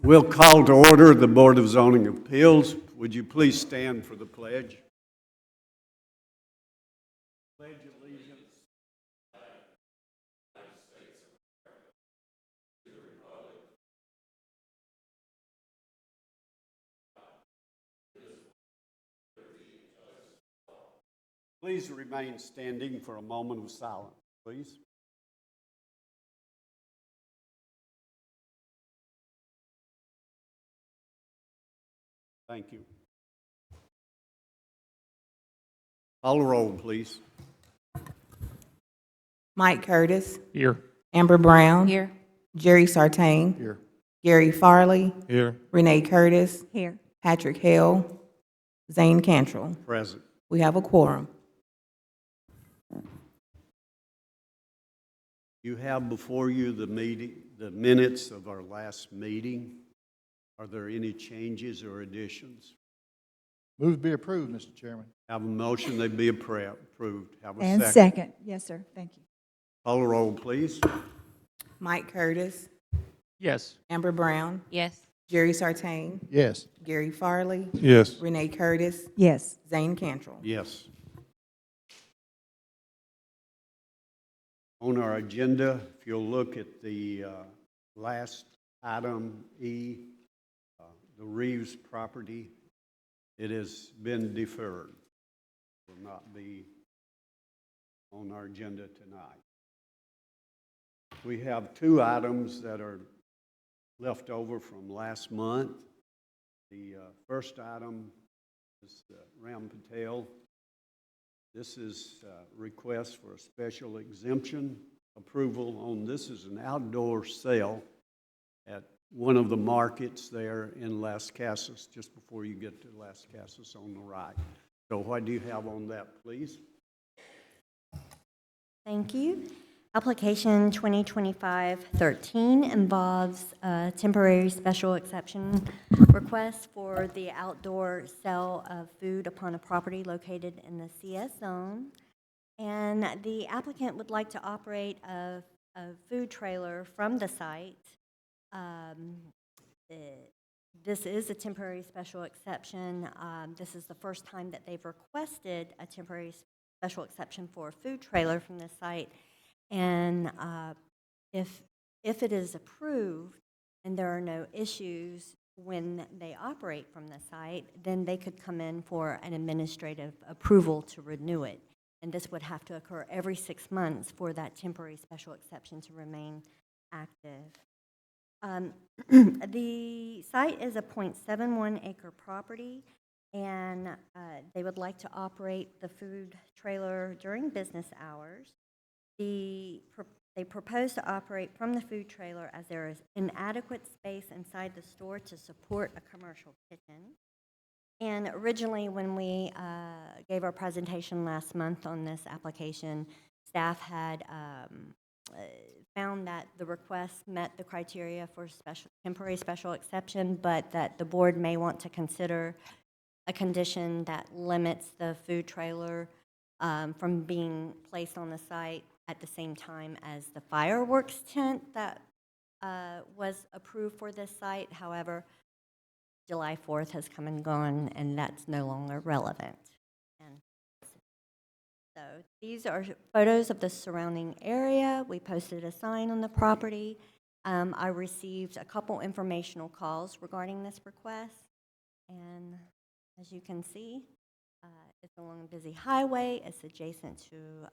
We'll call to order the Board of Zoning Appeals. Would you please stand for the pledge? Pledge allegiance. Please remain standing for a moment of silence, please. Thank you. Call the roll, please. Mike Curtis. Here. Amber Brown. Here. Jerry Sartain. Here. Gary Farley. Here. Renee Curtis. Here. Patrick Hill. Zane Cantrell. Present. We have a quorum. You have before you the minutes of our last meeting. Are there any changes or additions? Move to be approved, Mr. Chairman. Have a motion, they be approved. Have a And second. second. Yes, sir. Thank you. Call the roll, please. Mike Curtis. Yes. Amber Brown. Yes. Jerry Sartain. Yes. Gary Farley. Yes. Renee Curtis. Yes. Zane Cantrell. Yes. On our agenda, if you'll look at the last item, E, the Reeves property, it has been deferred. Will not be on our agenda tonight. We have two items that are left over from last month. The first item is Ramilaben Patel. This is a request for a special exemption approval on, this is an outdoor sale at one of the markets there in Las Casas, just before you get to Las Casas on the right. So what do you have on that, please? Thank you. Application 2025-13 involves a temporary special exception request for the outdoor sale of food upon a property located in the CS zone. And the applicant would like to operate a food trailer from the site. This is a temporary special exception. This is the first time that they've requested a temporary special exception for a food trailer from the site. And if it is approved and there are no issues when they operate from the site, then they could come in for an administrative approval to renew it. And this would have to occur every 6 months for that temporary special exception to remain active. The site is a 0.71 acre property, and they would like to operate the food trailer during business hours. They propose to operate from the food trailer as there is inadequate space inside the store to support a commercial kitchen. And originally, when we gave our presentation last month on this application, staff had found that the request met the criteria for temporary special exception, but that the board may want to consider a condition that limits the food trailer from being placed on the site at the same time as the fireworks tent that was approved for this site. However, July 4th has come and gone, and that's no longer relevant. And so these are photos of the surrounding area. We posted a sign on the property. I received a couple informational calls regarding this request, and as you can see, it's along a busy highway. It's adjacent to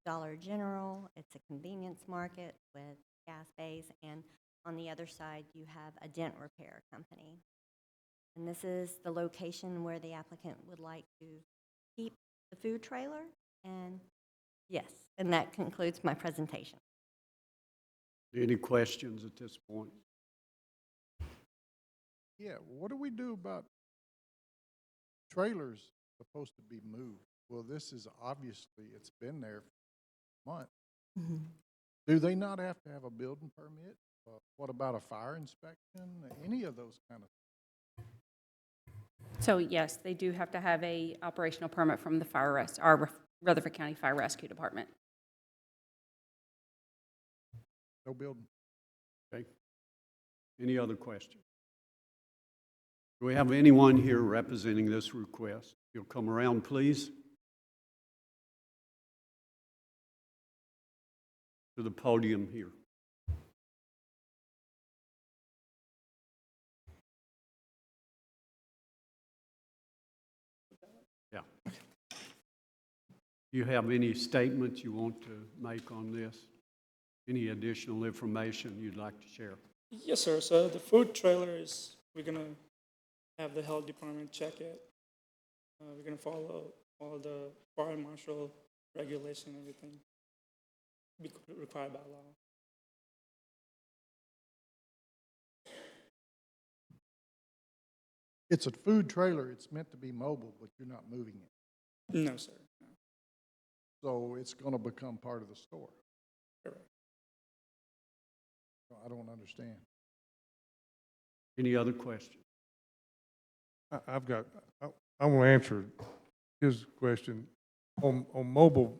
Dollar General. It's a convenience market with gas bays, and on the other side, you have a dent repair company. And this is the location where the applicant would like to keep the food trailer. And yes, and that concludes my presentation. Any questions at this point? Yeah, what do we do about trailers supposed to be moved? Well, this is obviously, it's been there for a month. Mm-hmm. Do they not have to have a building permit? What about a fire inspection? Any of those kind of things? So yes, they do have to have a operational permit from the our Rutherford County Fire Rescue Department. No building. Okay. Any other questions? Do we have anyone here representing this request? You'll come around, please. To the podium here. Yeah. You have any statements you want to make on this? Any additional information you'd like to share? Yes, sir. So the food trailer is, we're gonna have the health department check it. We're gonna follow all the fire marshal regulation, everything be required by law. It's a food trailer, it's meant to be mobile, but you're not moving it. No, sir. No. So it's gonna become part of the store. Correct. I don't understand. Any other questions? I've got, I want to answer his question. On mobile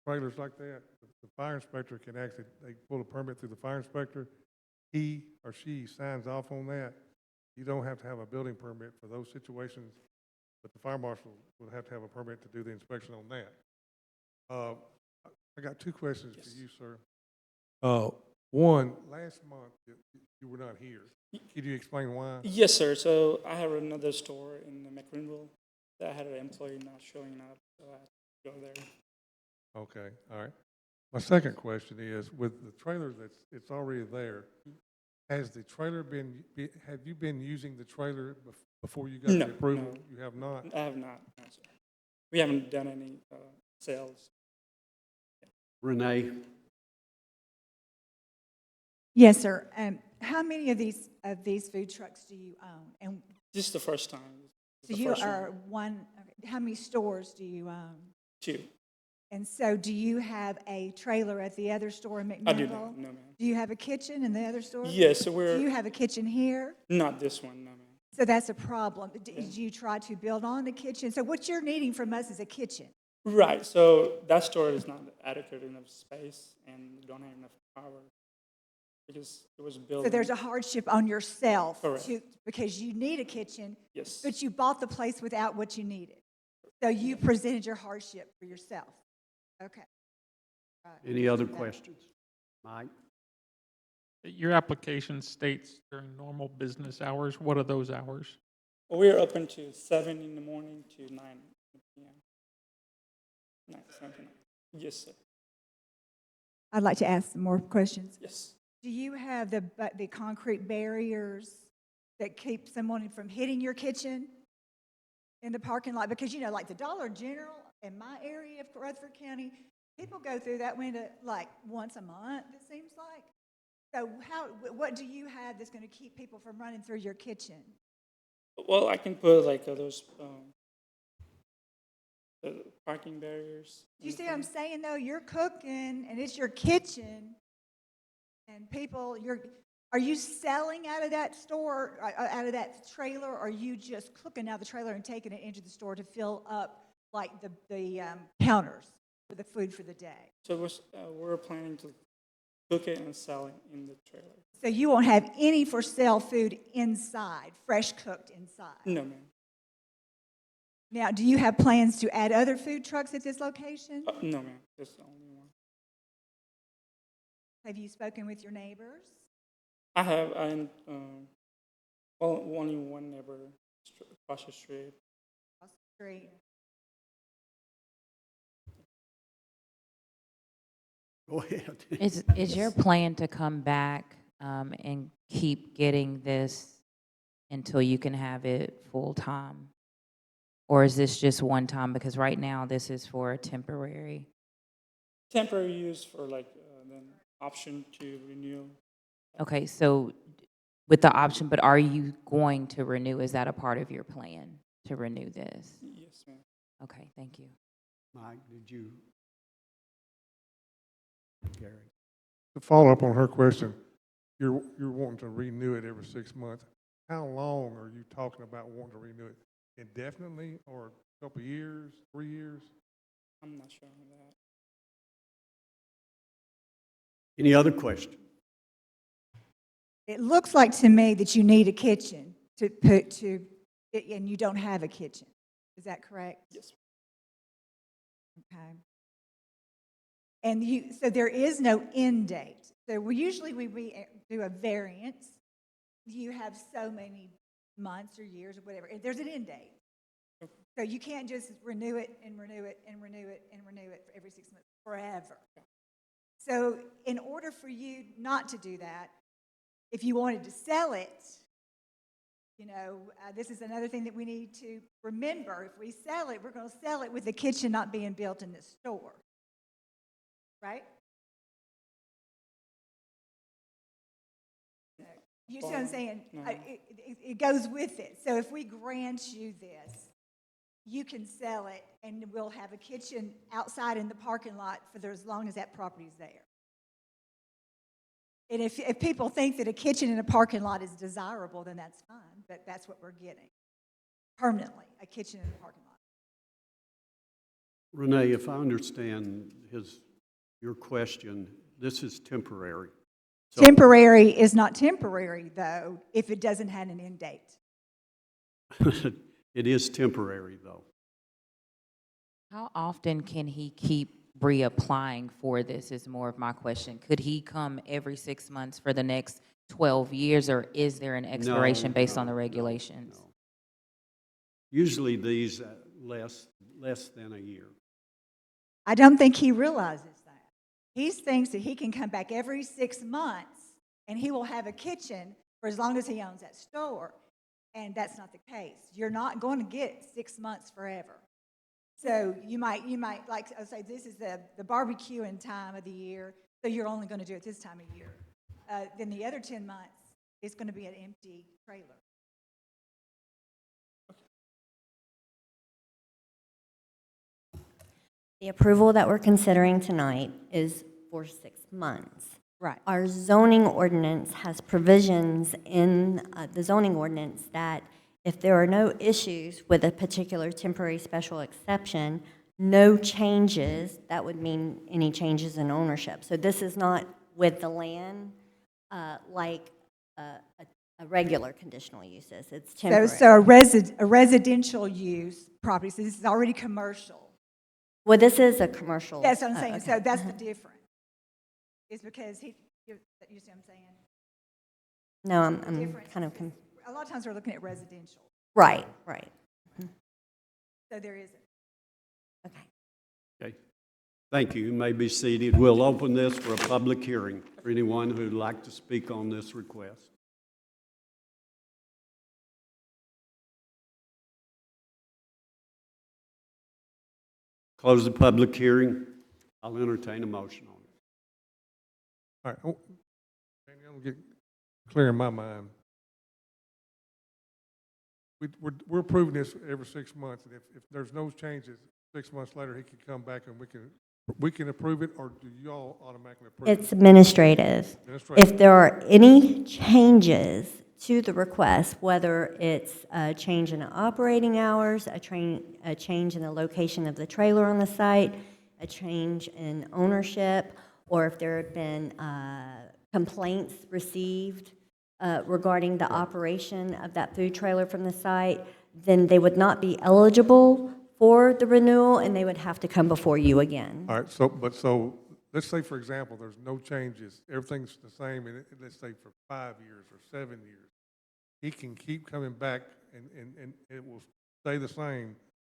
trailers like that, the fire inspector can actually, they pull a permit through the fire inspector. He or she signs off on that. You don't have to have a building permit for those situations, but the fire marshal would have to have a permit to do the inspection on that. I got two questions Yes. for you, sir. One, last month, you were not here. Could you explain why? Yes, sir. So I have another store in McRinville that I had an employee not showing up, so I had to go there. Okay, all right. My second question is, with the trailer it's already there, has the trailer have you been using the trailer before you got No, the approval? no. You have not? I have not, no, sir. We haven't done any sales. Renee? Yes, sir. How many of these food trucks do you own? And This is the first time. so The you first are one. okay, how many stores do you own? 2. And so do you have a trailer at the other store in McMinnville? I do not, no, ma'am. Do you have a kitchen in the other store? Yes, so Do we're, you have a kitchen here? not this one, no, ma'am. So that's a problem. Did you try to build on the kitchen? So what you're needing from us is a kitchen. Right, so that store is not adequate enough space and don't have enough power because it was built. So there's a hardship on yourself Correct. because you need a kitchen, Yes, but you bought the place without what you needed. So you presented your hardship for yourself. Okay. Any other questions? Mike? Your application states during normal business hours. What are those hours? we're open to 7 in the morning to 9 p.m. 7 to 9. Yes, sir. I'd like to ask some more questions. Yes. Do you have the concrete barriers that keep someone from hitting your kitchen in the parking lot? Because, like the Dollar General in my area of Rutherford County, people go through that window like once a month, it seems like. So what do you have that's going to keep people from running through your kitchen? Well, I can put like those parking barriers. Do you see what I'm saying, though? You're cooking, and it's your kitchen, and people, are you selling out of that store, out of that trailer, or are you just cooking out of the trailer and taking it into the store to fill up, like, the counters for the food for the day? So we're planning to cook it and sell it in the trailer. So you won't have any for sale food inside, fresh cooked inside? No, ma'am. Now, do you have plans to add other food trucks at this location? No, ma'am. That's the only one. Have you spoken with your neighbors? I have, only one neighbor across the street. Across the street. Go ahead. Is your plan to come back and keep getting this until you can have it full-time? Or is this just one time? Because right now, this is for a temporary. Temporary use for like then option to renew. Okay, so with the option, but are you going to renew? Is that a part of your plan to renew this? Yes, ma'am. Okay, thank you. Mike, did you? Gary? To follow up on her question, you're wanting to renew it every 6 months. How long are you talking about wanting to renew it? Indefinitely, or a couple of years, 3 years? I'm not sure on that. Any other questions? It looks like to me that you need a kitchen. and you don't have a kitchen. Is that correct? Yes. Okay. And so there is no end date. So we do a variance. You have so many months or years or whatever. There's an end date. So you can't just renew it and renew it and renew it and renew it for every 6 months forever. So in order for you not to do that, if you wanted to sell it, this is another thing that we need to remember. If we sell it, we're going to sell it with the kitchen not being built in the store. Right? You see what I'm saying? No. It goes with it. So if we grant you this, you can sell it, and we'll have a kitchen outside in the parking lot for as long as that property's there. And if people think that a kitchen in a parking lot is desirable, then that's fine, but that's what we're getting. Permanently, a kitchen in a parking lot. Renee, if I understand your question, this is temporary. So- Temporary is not temporary, though, if it doesn't have an end date. It is temporary, though. How often can he keep reapplying for this is more of my question. Could he come every 6 months for the next 12 years, or is there an expiration based on the regulations? No. Usually these less than a year. I don't think he realizes that. He thinks that he can come back every 6 months and he will have a kitchen for as long as he owns that store. And that's not the case. You're not going to get 6 months forever. So you might like say this is the barbecuing time of the year, so you're only going to do it this time of year. Then the other 10 months is going to be an empty trailer. The approval that we're considering tonight is for 6 months. Right. Our zoning ordinance has provisions in the zoning ordinance that if there are no issues with a particular temporary special exception, no changes, that would mean any changes in ownership. So this is not with the land like a regular conditional use is. It's temporary. So a residential use property, so this is already commercial. Well, this is a commercial. That's what I'm saying. Okay. So that's the difference. It's because you see what I'm saying? No, I'm Difference kind of, is- a lot of times we're looking at residential, right. so there isn't. Okay. Okay. Thank you. You may be seated. We'll open this for a public hearing for anyone who'd like to speak on this request. Close the public hearing. I'll entertain a motion on it. All right, I'm gonna get clear in my mind. We're approving this every 6 months, and if there's no changes, 6 months later, he can come back and we can approve it, or do y'all automatically approve it? It's administrative. Administrative. If there are any changes to the request, whether it's a change in the operating hours, a change in the location of the trailer on the site, a change in ownership, or if there have been complaints received regarding the operation of that food trailer from the site, then they would not be eligible for the renewal, and they would have to come before you again. All right, so let's say, for example, there's no changes, everything's the same, and let's say for 5 years or 7 years, he can keep coming back and it will stay the same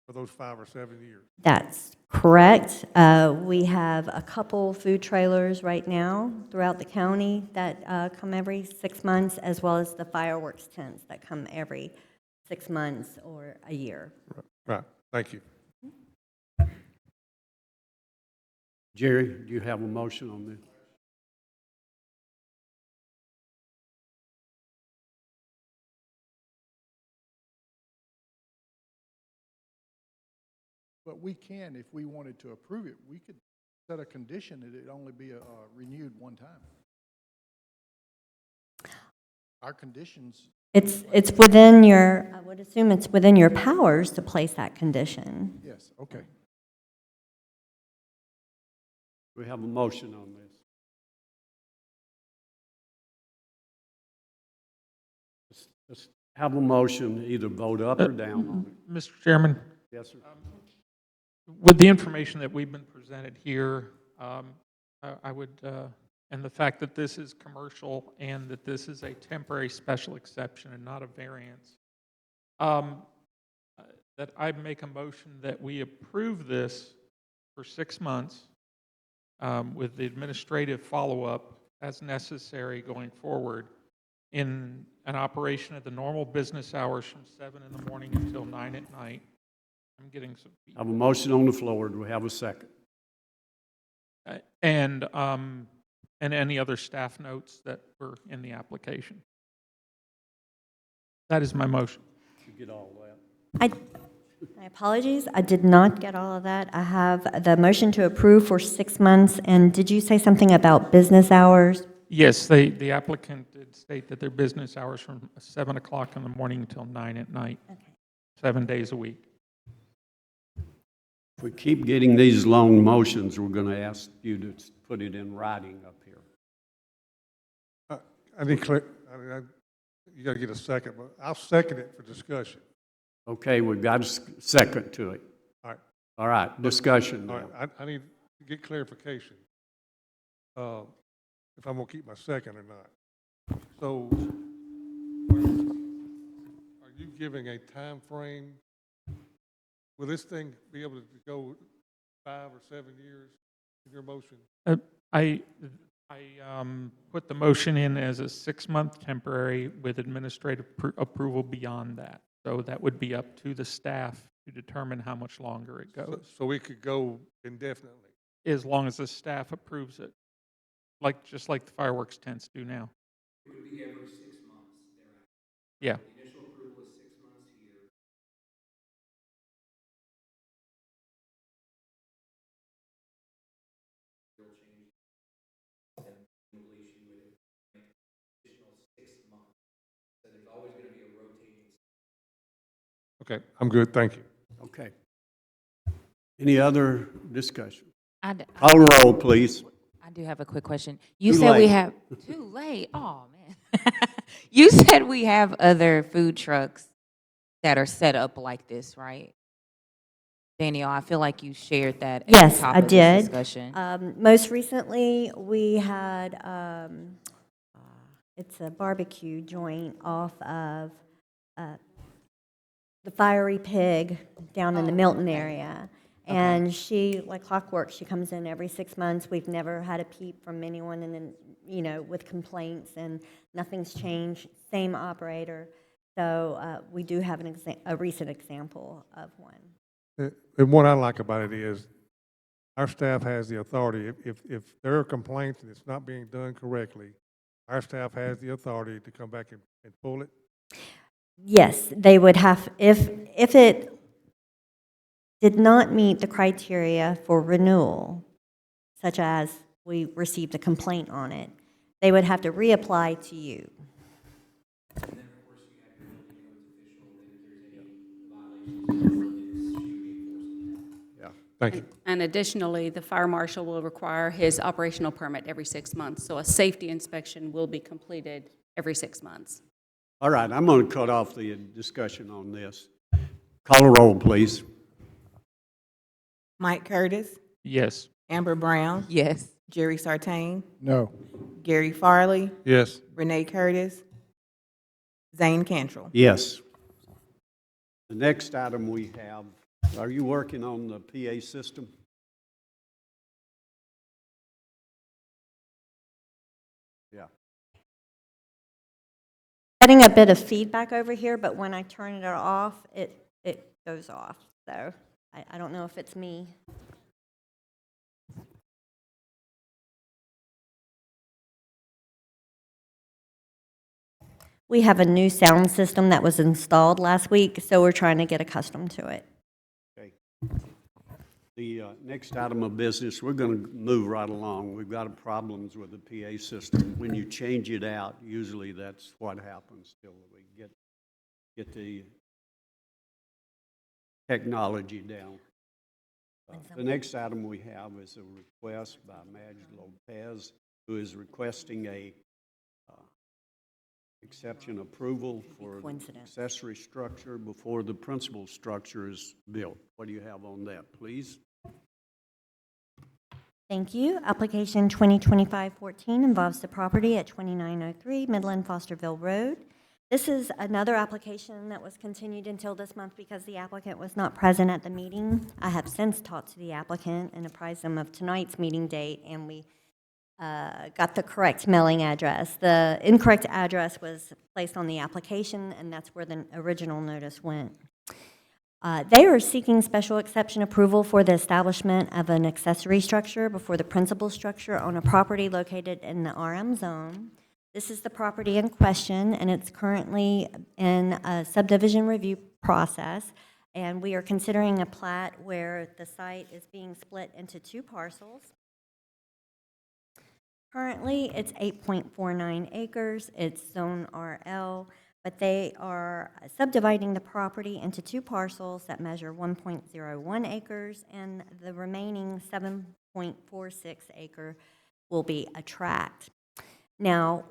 for those 5 or 7 years. That's correct. We have a couple food trailers right now throughout the county that come every 6 months, as well as the fireworks tents that come every 6 months or a year. Right, thank you. Jerry, do you have a motion on this? But we can, if we wanted to approve it, we could set a condition that it only be renewed one time. Our conditions. It's within your, I would assume it's within your powers to place that condition. Yes, okay. We have a motion on this. Let's Have a motion, either vote up or down on it. Mr. Chairman, Yes, sir. with the information that we've been presented here, I would, and the fact that this is commercial and that this is a temporary special exception and not a variance, that I make a motion that we approve this for 6 months with the administrative follow-up as necessary going forward in an operation at the normal business hours from 7 in the morning until 9 at night. I'm getting some I have a motion on the floor. Do we have a second? and any other staff notes that were in the application. That is my motion. You get all that? My apologies, I did not get all of that. I have the motion to approve for 6 months, and did you say something about business hours? Yes, the applicant did state that their business hours from 7 o'clock in the morning until 9 at night, Okay. 7 days a week. If we keep getting these long motions, we're going to ask you to put it in writing up here. I need you got to get a second, but I'll second it for discussion. Okay, we've got a second to it. All right. All right, discussion All now. right, I need to get clarification, if I'm gonna keep my second or not. So, are you giving a time frame? Will this thing be able to go 5 or 7 years in your motion? I put the motion in as a 6-month temporary with administrative approval beyond that. So that would be up to the staff to determine how much longer it goes, So we could go indefinitely? as long as the staff approves it, just like the fireworks tents do now. It would be every 6 months thereafter. Yeah. The initial approval is 6 months here. Will change. And presumably she would make additional 6 months. So there's always going to be a rotating. Okay, I'm good, thank you. Okay. Any other discussion? I Call the roll, please. do have a quick question. You Too said we late. have, too late, oh, man. You said we have other food trucks that are set up like this, right? Danielle, I feel like you shared that at the Yes, top I of this did. discussion. Most recently, we had, it's a barbecue joint off of the Fiery Pig down in the Milton area. And she, like clockwork, she comes in every 6 months. We've never had a peep from anyone, and then, with complaints, and nothing's changed. Same operator. So we do have a recent example of one. And what I like about it is, our staff has the authority, if there are complaints and it's not being done correctly, our staff has the authority to come back and pull it. Yes, they would have, if it did not meet the criteria for renewal, such as we received a complaint on it, they would have to reapply to you. And then, of course, you have your building codes official, that if there's any violations of the ordinance, she would be enforcing that. Yeah, thank you. And additionally, the fire marshal will require his operational permit every 6 months. So a safety inspection will be completed every 6 months. All right, I'm going to cut off the discussion on this. Call a roll, please. Mike Curtis, Yes. Amber Brown, Yes. Jerry Sartain, No. Gary Farley, Yes. Renee Curtis, Zane Cantrell. Yes. The next item we have, are you working on the PA system? Yeah. Getting a bit of feedback over here, but when I turn it off, it goes off. So I don't know if it's me. We have a new sound system that was installed last week, so we're trying to get accustomed to it. Okay. The next item of business, we're going to move right along. We've got problems with the PA system. When you change it out, usually that's what happens till we get the technology down. The next item we have is a request by Magda Lopez, who is requesting a exception approval for the Coincidence. accessory structure before the principal structure is built. What do you have on that, please? Thank you. Application 2025-14 involves the property at 2903 Midland Fosterville Road. This is another application that was continued until this month because the applicant was not present at the meeting. I have since talked to the applicant and apprised them of tonight's meeting date, and we got the correct mailing address. The incorrect address was placed on the application, and that's where the original notice went. They are seeking special exception approval for the establishment of an accessory structure before the principal structure on a property located in the RM zone. This is the property in question, and it's currently in a subdivision review process, and we are considering a plat where the site is being split into 2 parcels. Currently, it's 8.49 acres. It's zone RL, but they are subdividing the property into 2 parcels that measure 1.01 acres, and the remaining 7.46 acre will be a tract. Now,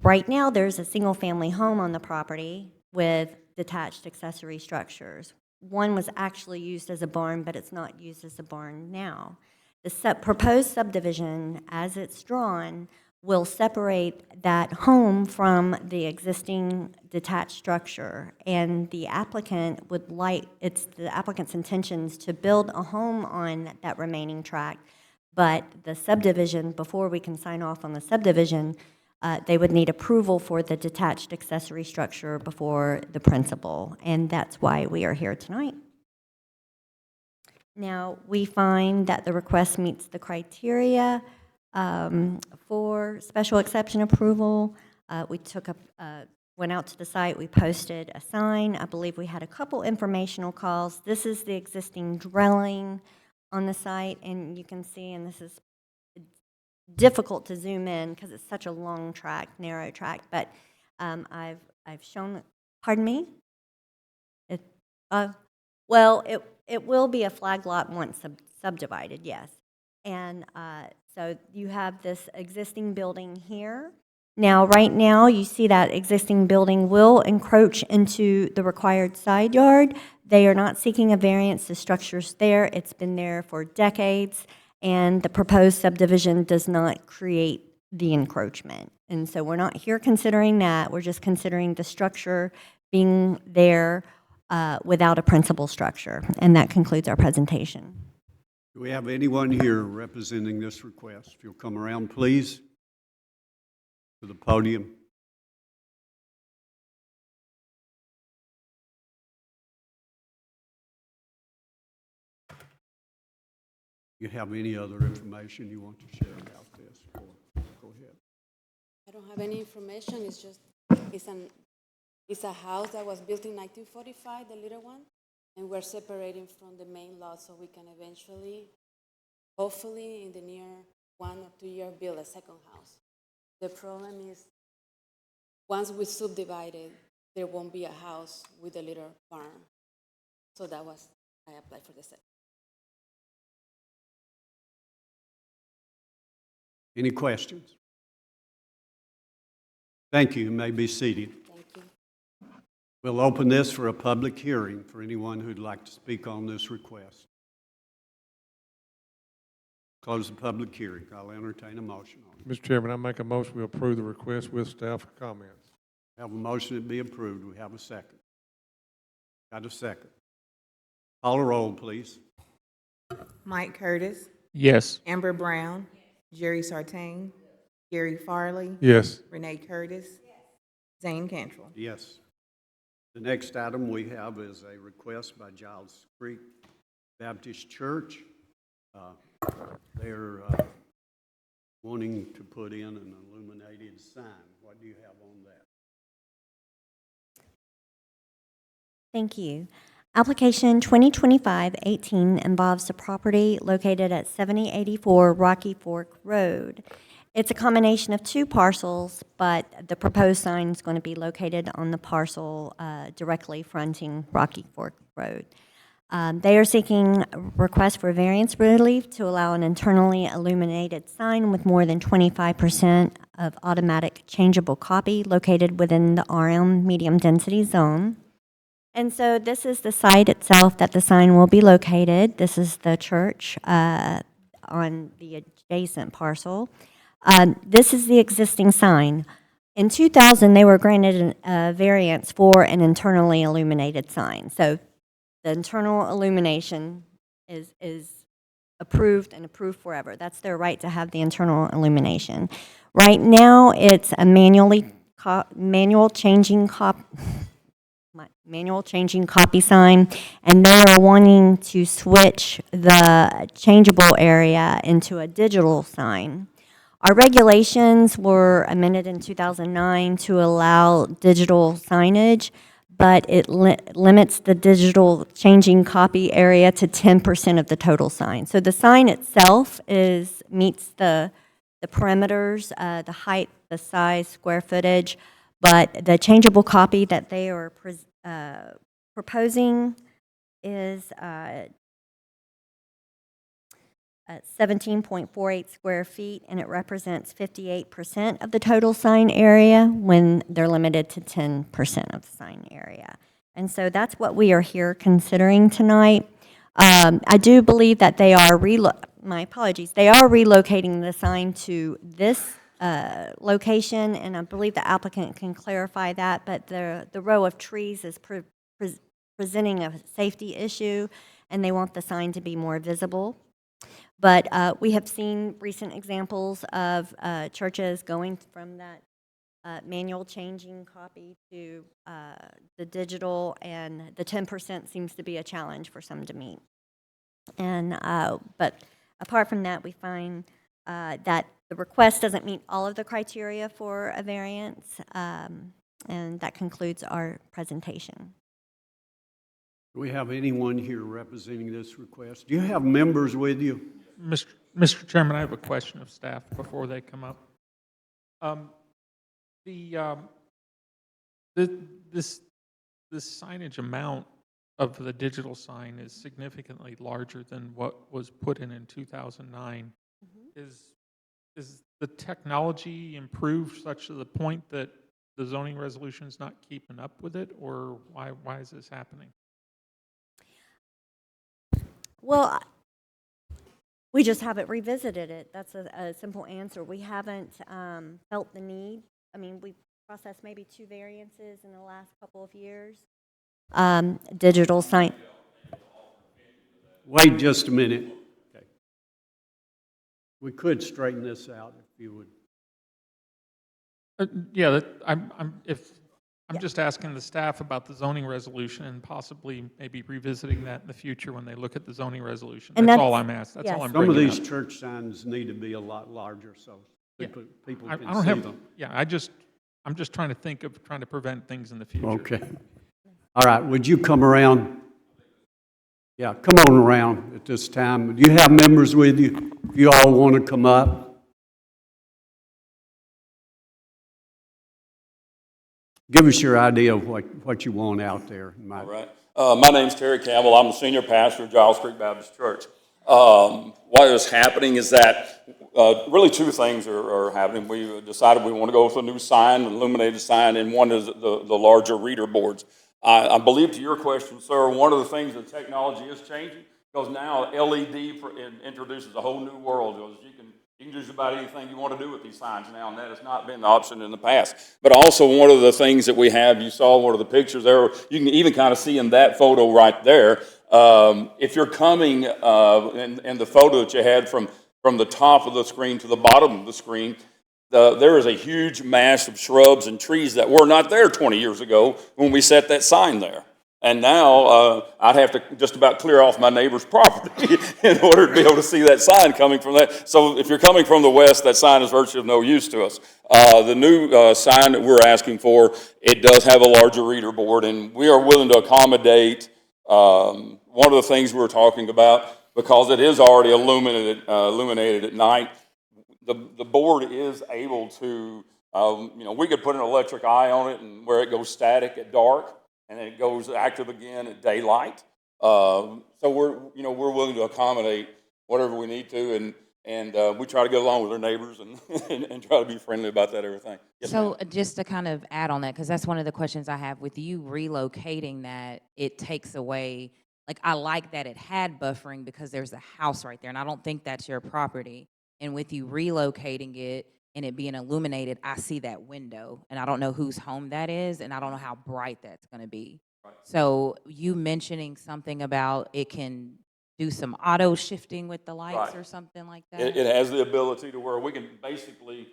right now, there's a single-family home on the property with detached accessory structures. One was actually used as a barn, but it's not used as a barn now. The proposed subdivision, as it's drawn, will separate that home from the existing detached structure. And the applicant would like, it's the applicant's intentions to build a home on that remaining tract, but the subdivision, before we can sign off on the subdivision, they would need approval for the detached accessory structure before the principal, and that's why we are here tonight. Now, we find that the request meets the criteria for special exception approval. We went out to the site, we posted a sign. I believe we had a couple informational calls. This is the existing dwelling on the site, and you can see, and this is difficult to zoom in because it's such a long tract, narrow tract, but I've shown, pardon me? Well, it will be a flag lot once subdivided, yes. And so you have this existing building here. Now, right now, you see that existing building will encroach into the required side yard. They are not seeking a variance. The structure's there. It's been there for decades, and the proposed subdivision does not create the encroachment. And so we're not here considering that. We're just considering the structure being there without a principal structure. And that concludes our presentation. Do we have anyone here representing this request? If you'll come around, please, to the podium. You have any other information you want to share about this? Or go ahead. I don't have any information. It's just it's a house that was built in 1945, the little one, and we're separating from the main lot so we can eventually, hopefully, in the near 1 or 2 year, build a second house. The problem is, once we subdivide it, there won't be a house with a little barn. So that was I applied for the second. Any questions? Thank you. You may be seated. Thank you. We'll open this for a public hearing for anyone who'd like to speak on this request. Close the public hearing. I'll entertain a motion on it. Mr. Chairman, I make a motion we approve the request with staff comments. Have a motion to be approved. We have a second. Got a second. Call a roll, please. Mike Curtis, Yes. Amber Brown, Jerry Sartain, Gary Farley, Yes. Renee Curtis, Zane Cantrell. Yes. The next item we have is a request by Giles Creek Baptist Church. They're wanting to put in an illuminated sign. What do you have on that? Thank you. Application 2025-18 involves a property located at 7084 Rocky Fork Road. It's a combination of 2 parcels, but the proposed sign is going to be located on the parcel directly fronting Rocky Fork Road. They are seeking a request for variance relief to allow an internally illuminated sign with more than 25% of automatic changeable copy located within the RM medium density zone. And so this is the site itself that the sign will be located. This is the church on the adjacent parcel. This is the existing sign. In 2000, they were granted a variance for an internally illuminated sign. So the internal illumination is approved and approved forever. That's their right to have the internal illumination. Right now, it's a manual changing copy sign, and they are wanting to switch the changeable area into a digital sign. Our regulations were amended in 2009 to allow digital signage, but it limits the digital changing copy area to 10% of the total sign. So the sign itself meets the perimeters, the height, the size, square footage, but the changeable copy that they are proposing is 17.48 square feet, and it represents 58% of the total sign area when they're limited to 10% of the sign area. And so that's what we are here considering tonight. I do believe that they are my apologies, they are relocating the sign to this location, and I believe the applicant can clarify that, but the row of trees is presenting a safety issue, and they want the sign to be more visible. But we have seen recent examples of churches going from that manual changing copy to the digital, and the 10% seems to be a challenge for some to meet. And but apart from that, we find that the request doesn't meet all of the criteria for a variance, and that concludes our presentation. Do we have anyone here representing this request? Do you have members with you? Mr. Chairman, I have a question of staff before they come up. This signage amount of the digital sign is significantly larger than what was put in 2009. Is the technology improved such to the point that the zoning resolution is not keeping up with it, or why is this happening? Well, we just haven't revisited it. That's a simple answer. We haven't felt the need. I mean, we processed maybe 2 variances in the last couple of years. Digital sign. Wait just a minute. Okay. We could straighten this out if you would. Yeah, I'm just asking the staff about the zoning resolution and possibly maybe revisiting that in the future when they look at the zoning resolution. That's all I'm asking. That's all I'm Some bringing of these up. church signs need to be a lot larger so people I can don't see have, them. yeah, I'm just trying to think of trying to prevent things in the future. Okay. All right, would you come around? Yeah, come on around at this time. Do you have members with you? If you all want to come up. Give us your idea of what you want out there. All right. My name's Terry Campbell. I'm the senior pastor of Giles Creek Baptist Church. What is happening is that really 2 things are happening. We decided we want to go with a new sign, an illuminated sign, and one is the larger reader boards. I believe to your question, sir, one of the things that technology is changing, because now LED introduces a whole new world. You can do just about anything you want to do with these signs now, and that has not been the option in the past. But also one of the things that we have, you saw one of the pictures there, you can even kind of see in that photo right there, if you're coming in the photo that you had from the top of the screen to the bottom of the screen, there is a huge mass of shrubs and trees that were not there 20 years ago when we set that sign there. And now I'd have to just about clear off my neighbor's property in order to be able to see that sign coming from that. So if you're coming from the west, that sign is virtually of no use to us. The new sign that we're asking for, it does have a larger reader board, and we are willing to accommodate one of the things we were talking about, because it is already illuminated at night. The board is able to, we could put an electric eye on it and where it goes static at dark, and then it goes active again at daylight. So we're willing to accommodate whatever we need to, and we try to get along with our neighbors and, and try to be friendly about that, everything. Yes, So ma'am. just to kind of add on that, because that's one of the questions I have with you relocating that, it takes away, like, I like that it had buffering because there's a house right there, and I don't think that's your property. And with you relocating it and it being illuminated, I see that window, and I don't know whose home that is, and I don't know how bright that's gonna be. Right. So you mentioning something about it can do some auto shifting with the lights Right. or something like that? It has the ability to where we can basically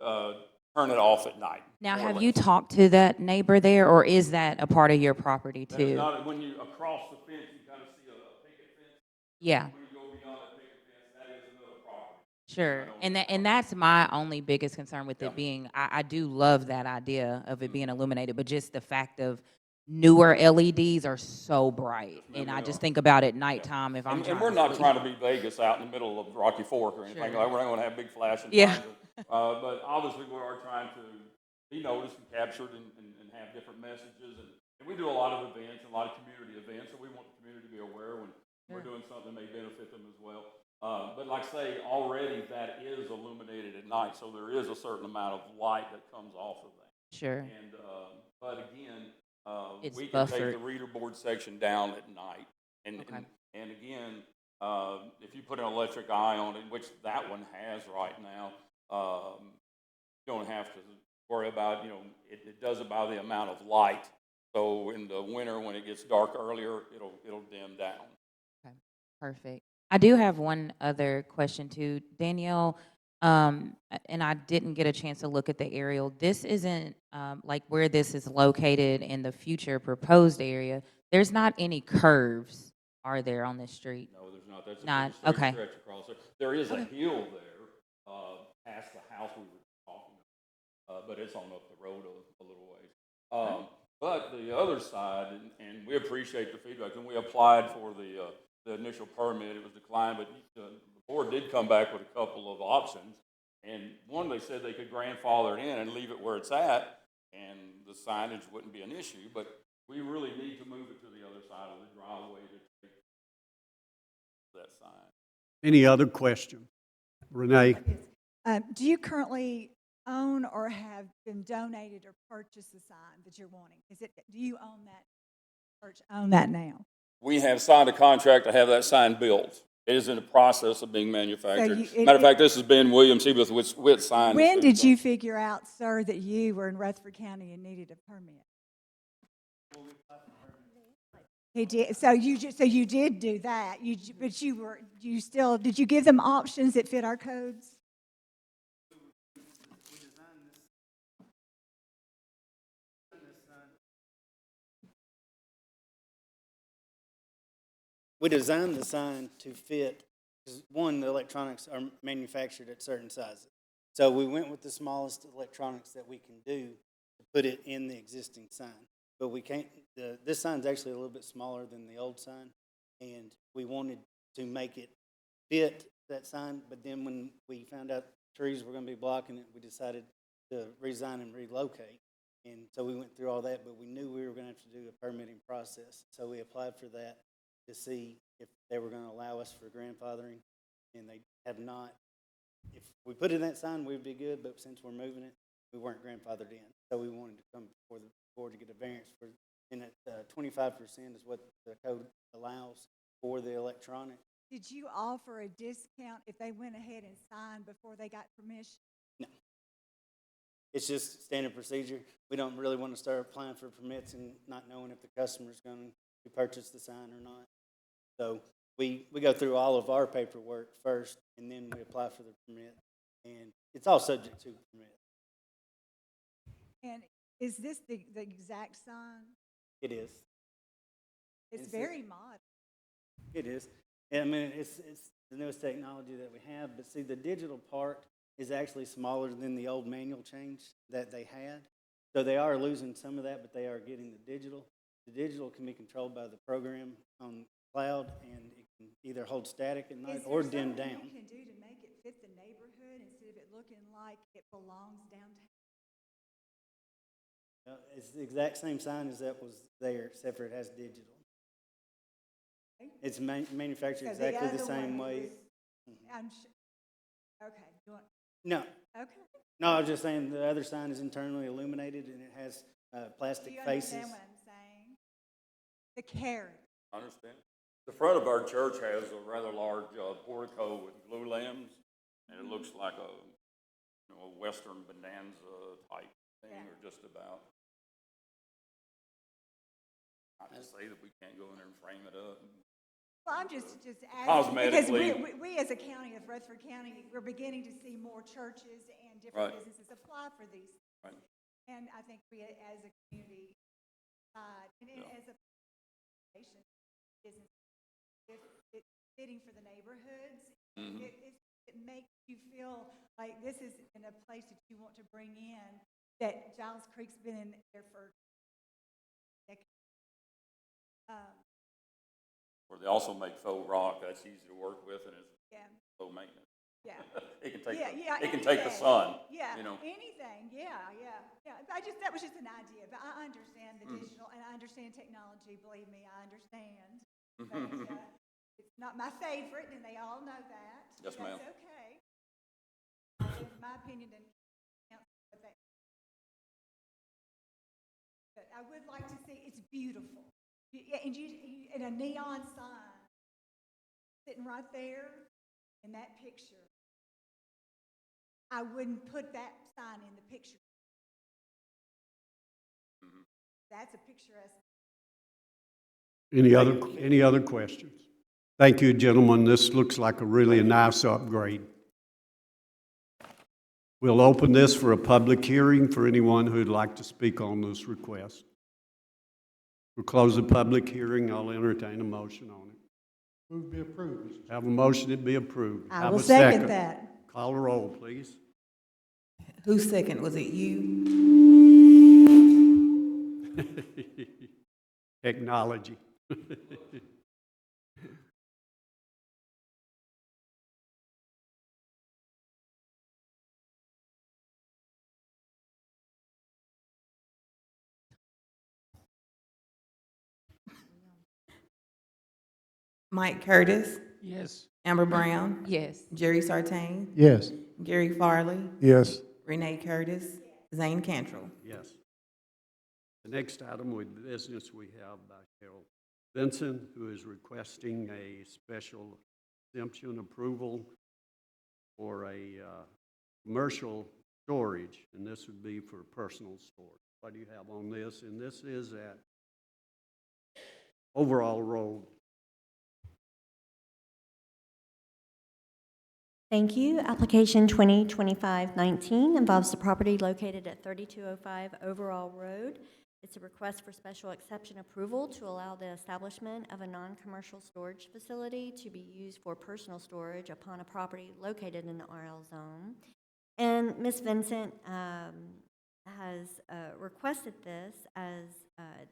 turn it off at night. Now, more or have you less. talked to that neighbor there, or is that a part of your property That is too? not, when you across the fence, you kind of see a picket fence. Yeah, When you go beyond that picket fence, that is another property. sure. Right on And that that, and that's my only biggest concern with Yeah. it being, I do love that idea of it being illuminated, but just the fact of newer LEDs are so bright. ma'am, And I they just are. think about it nighttime if I'm And trying we're to not sleep. trying to be Vegas out in the middle of Rocky Fork or anything. Sure. Like, we're not going to have big flashing Yeah. signs. But obviously, we are trying to be noticed and captured and have different messages. And we do a lot of events, a lot of community events, so we want the community to be aware when we're doing something that may benefit them as well. But like I say, already that is illuminated at night, so there is a certain amount of light that comes off of that. Sure. And but again, It's we can take buffered. the reader board section down at night. And Okay. and again, if you put an electric eye on it, which that one has right now, you don't have to worry about, it does about the amount of light. So in the winter, when it gets dark earlier, it'll dim down. Okay, perfect. I do have one other question too, Danielle. And I didn't get a chance to look at the aerial. This isn't like where this is located in the future proposed area. There's not any curves, are there, on this street? No, there's not. That's a Not- pretty straight okay. stretch across there. There is a Okay. hill there, past the house we were talking about, but it's on up the road a little ways. But the other side, and we appreciate the feedback, and we applied for the initial permit. It was declined, but the board did come back with a couple of options. And one, they said they could grandfather it in and leave it where it's at, and the signage wouldn't be an issue. But we really need to move it to the other side of the driveway to take that sign. Any other question? Renee? Do you currently own or have been donated or purchased the sign that you're wanting? Do you own that, own that now? We have signed a contract to have that sign built. It is in the process of being manufactured. you- Matter of fact, this is Ben Williams. He was with sign. When did you figure out, sir, that you were in Rutherford County and needed a permit? He did. So you did do that. Did you give them options that fit our codes? We designed the sign to fit, because one, the electronics are manufactured at certain sizes. So we went with the smallest electronics that we can do to put it in the existing sign. But we can't, this sign's actually a little bit smaller than the old sign, and we wanted to make it fit that sign, but then when we found out trees were gonna be blocking it, we decided to resign and relocate. And so we went through all that, but we knew we were gonna have to do a permitting process. So we applied for that to see if they were gonna allow us for grandfathering, and they have not. If we put in that sign, we'd be good, but since we're moving it, we weren't grandfathered in. So we wanted to come before the board to get a variance for, and that 25% is what the code allows for the electronic. Did you offer a discount if they went ahead and signed before they got permission? No. It's just standard procedure. We don't really want to start applying for permits and not knowing if the customer's going to purchase the sign or not. So we go through all of our paperwork first, and then we apply for the permit. And it's all subject to permit. And is this the exact sign? It is. It's very modern. It is. And I mean, it's the newest technology that we have, but see, the digital part is actually smaller than the old manual change that they had. So they are losing some of that, but they are getting the digital. The digital can be controlled by the program on cloud, and it can either hold static at night or dim down. Is there something you can do to make it fit the neighborhood instead of it looking like it belongs downtown? It's the exact same sign as that was there, except for it has digital. It's manufactured So exactly the other same one way. was- I'm okay, you want, No, okay. no, I was just saying the other sign is internally illuminated and it has Do plastic you faces. understand what I'm saying? The carrot. I understand. The front of our church has a rather large portico with glue limbs, and it looks like a, you know, a Western bonanza type thing, Yeah. or just about. Not to say that we can't go in there and frame it up. Well, I'm just asking, because Cosmetically. we as a county of Rutherford County, we're beginning to see more churches and different Right. businesses apply for these. Right. And I think we, as a community, and as a nation, business, if it's fitting for the neighborhoods, Mhm. it makes you feel like this is in a place that you want to bring in, that Giles Creek's been in there for decades. Where they also make faux rock, that's easy to work with, and it's Yeah, low maintenance. yeah. It can take, Yeah, it can take the anything. sun, Yeah, you know. anything, yeah. That was just an idea, but I understand the digital, and I understand technology, believe me, I understand. But, it's not my favorite, and they all know that. Yes, ma'am. That's okay. In my opinion, then, but I would like to see, it's beautiful. And a neon sign sitting right there in that picture. I wouldn't put that sign in the picture. That's a picturesque. Any other questions? Thank you, gentlemen. This looks like a really nice upgrade. We'll open this for a public hearing for anyone who'd like to speak on this request. We'll close the public hearing. I'll entertain a motion on it. Move to be approved, Mr. Have a motion to be approved. I Have will a second that. Call the roll, please. Who's second? Was it you? Technology. Mike Curtis, Yes. Amber Brown, Yes. Jerry Sartain, Yes. Gary Farley, Yes. Renee Curtis, Zane Cantrell. Yes. The next item with business we have by Cheryl Vincent, who is requesting a special exemption approval for a commercial storage, and this would be for personal storage. What do you have on this? And this is at Overall Road. Thank you. Application 2025-19 involves the property located at 3205 Overall Road. It's a request for special exception approval to allow the establishment of a non-commercial storage facility to be used for personal storage upon a property located in the RL zone. And Ms. Vincent has requested this as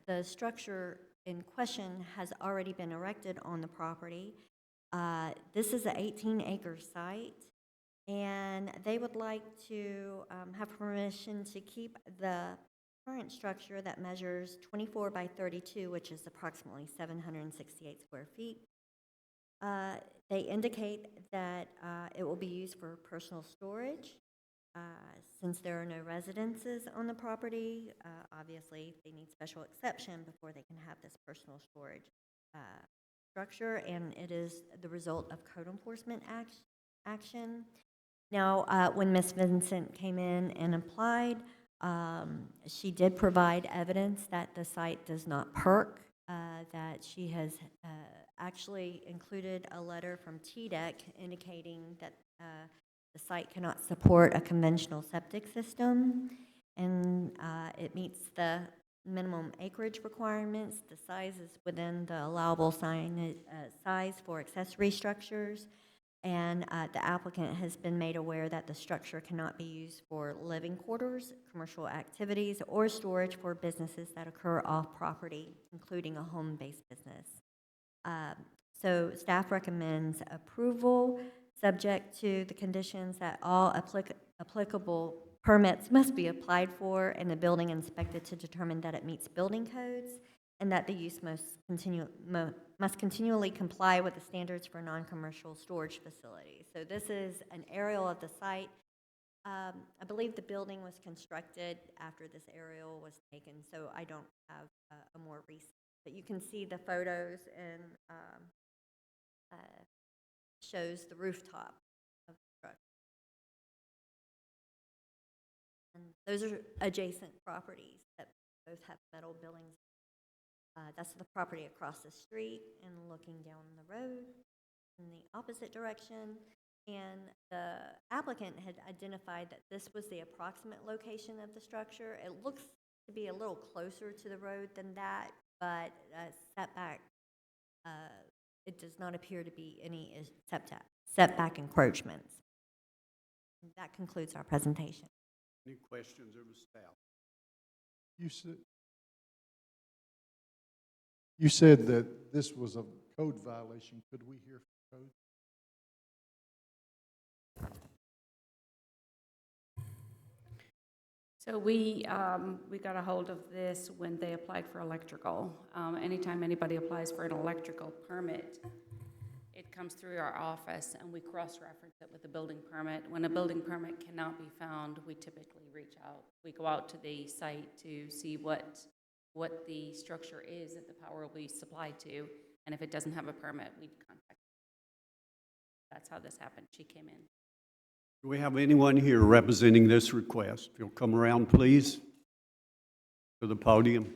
the structure in question has already been erected on the property. This is an 18-acre site, and they would like to have permission to keep the current structure that measures 24 by 32, which is approximately 768 square feet. They indicate that it will be used for personal storage. Since there are no residences on the property, obviously they need special exception before they can have this personal storage structure, and it is the result of code enforcement action. Now, when Ms. Vincent came in and applied, she did provide evidence that the site does not perk, that she has actually included a letter from TDEC indicating that the site cannot support a conventional septic system, and it meets the minimum acreage requirements. The size is within the allowable size for accessory structures, and the applicant has been made aware that the structure cannot be used for living quarters, commercial activities, or storage for businesses that occur off-property, including a home-based business. So staff recommends approval, subject to the conditions that all applicable permits must be applied for and the building inspected to determine that it meets building codes, and that the use must must continually comply with the standards for non-commercial storage facilities. So this is an aerial of the site. I believe the building was constructed after this aerial was taken, so I don't have a more recent. But you can see the photos and shows the rooftop of the structure. And those are adjacent properties that both have metal buildings. That's the property across the street and looking down the road in the opposite direction. And the applicant had identified that this was the approximate location of the structure. It looks to be a little closer to the road than that, but setback, it does not appear to be any setback encroachments. And that concludes our presentation. Any questions of the staff? You said that this was a code violation. Could we hear from code? So we got a hold of this when they applied for electrical. Anytime anybody applies for an electrical permit, it comes through our office and we cross-reference it with the building permit. When a building permit cannot be found, we typically reach out. We go out to the site to see what the structure is that the power will be supplied to, and if it doesn't have a permit, we contact them. That's how this happened. She came in. Do we have anyone here representing this request? If you'll come around, please, to the podium.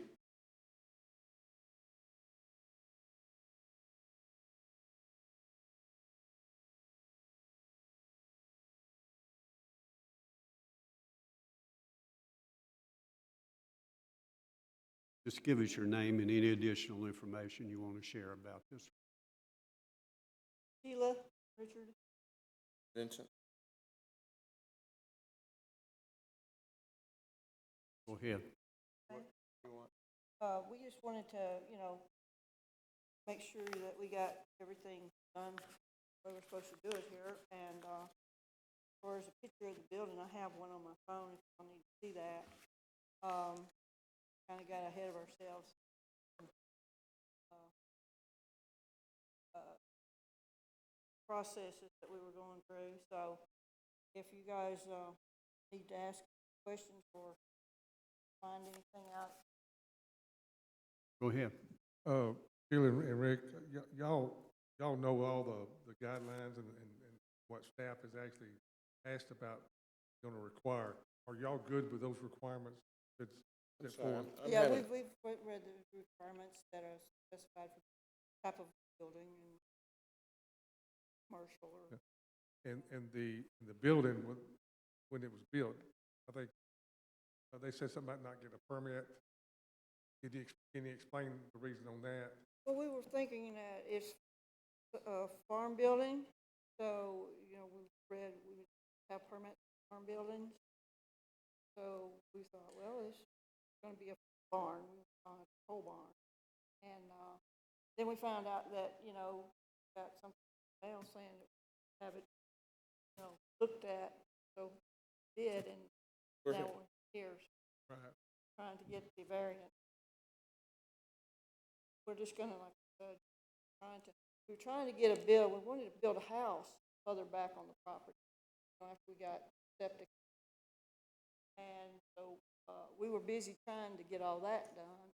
Just give us your name and any additional information you want to share about this. Chela, Richard. Vincent. Go ahead. We just wanted to, make sure that we got everything done the way we're supposed to do it here. And as far as a picture of the building, I have one on my phone if you need to see that. Kind of got ahead of ourselves. Processes that we were going through. So if you guys need to ask questions or find anything out. Go ahead. Chela and Rick, y'all know all the guidelines and what staff has actually asked about going to require. Are y'all good with those requirements? Yeah, we've read the requirements that are specified for type of building and commercial. Or And the building, when it was built, I think they said something about not getting a permit. Can you explain the reason on that? Well, we were thinking that it's a farm building, so, we read we would have permit for farm buildings. So we thought, well, it's going to be a barn, a whole barn. And then we found out that, got something else saying that we have it, looked at, so did, and now we're here trying to get the variance. We're just going to, like I said, we're trying to get we wanted to build a house further back on the property after we got septic. And so we were busy trying to get all that done.